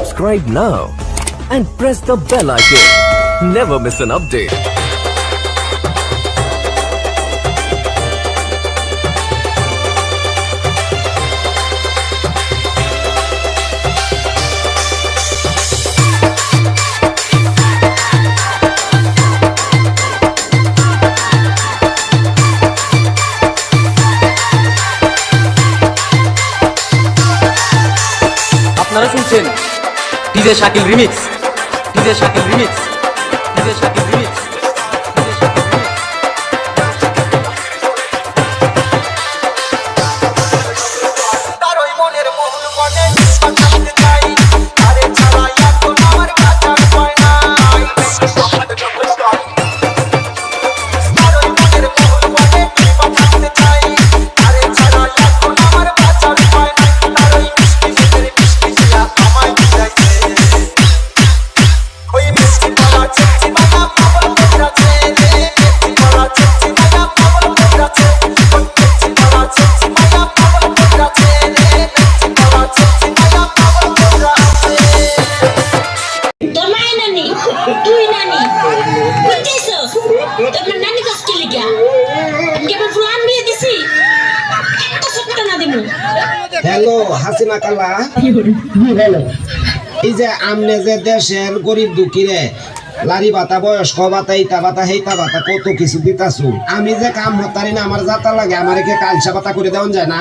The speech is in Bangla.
Subscribe now and press the bell icon. Never miss an update. আপনারা শুনছেন DJ Shakil remix, DJ Shakil remix, DJ Shakil remix. Hello Hasina কালা, এই যে আমনে যে দেশের গরিব দুঃখীরে লারি বাতা, বয়স্ক বাতা, ইতা বাতা, হেইতা বাতা কত কিছু দিতাছু, আমি যে কাম হতারি না, আমার যাতা লাগে, আমার কে কালসা বাতা করে দেওয়া যায় না?